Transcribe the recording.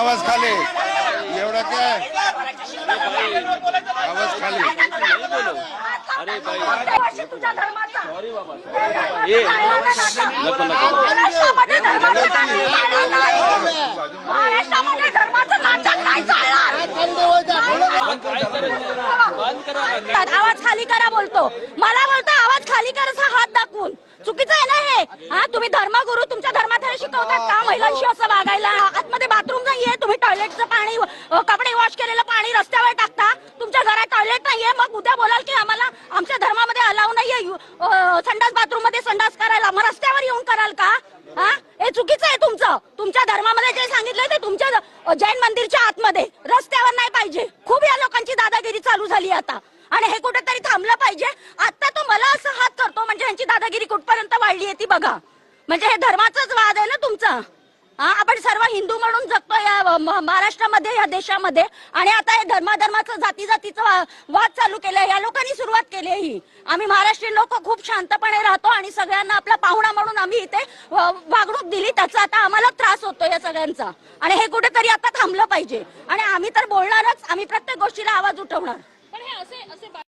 आवाज खाली, एवढा काय आवाज खाली. अरे भाई तुझ्या धर्माचा सॉरी बाबा ये महाराष्ट्रामध्ये धर्माचं नाटक नाही चालणार. आवाज खाली करा बोलतो, मला बोलतो आवाज खाली करायचा हात दाखवून. चुकीचं आहे ना हे? हा, तुम्ही धर्मगुरू तुमच्या धर्मात हे शिकवतात का महिलांशी असं वागायला? आतमध्ये बाथरूम नाहीये, तुम्ही टॉयलेटचं पाणी कपडे वॉश केलेलं पाणी रस्त्यावर टाकता. तुमच्या घरात टॉयलेट नाहीये, मग उद्या बोलाल की आम्हाला आमच्या धर्मामध्ये अलाव नाहीये संडास बाथरूम मध्ये संडास करायला, मग रस्त्यावर येऊन कराल का? हा, हे चुकीचं आहे तुमचं. तुमच्या धर्मामध्ये जे सांगितलंय ते तुमच्या जैन मंदिरच्या आतमध्ये, रस्त्यावर नाही पाहिजे. खूप या लोकांची दादागिरी चालू झाली आता आणि हे कुठेतरी थांबलं पाहिजे. आता तो मला असं हात करतो म्हणजे यांची दादागिरी कुठपर्यंत वाढली आहे ती बघा. म्हणजे हे धर्माचाच वाद आहे ना तुमचा. हा, आपण सर्व हिंदू म्हणून जगतो या महाराष्ट्रामध्ये, या देशामध्ये, आणि आता हे धर्माचं जाती जातीचं वाद चालू केलंय. या लोकांनी सुरुवात केली ही. आम्ही महाराष्ट्रीयन लोक खूप शांतपणे राहतो आणि सगळ्यांना आपला पाहुणा म्हणून आम्ही इथे वागणूक दिली. त्याचा आता आम्हाला त्रास होतो या सगळ्यांचा आणि हे कुठेतरी आता थांबलं पाहिजे. आणि आम्ही तर बोलणारच, आम्ही प्रत्येक गोष्टीला आवाज उठवणार. पण हे असे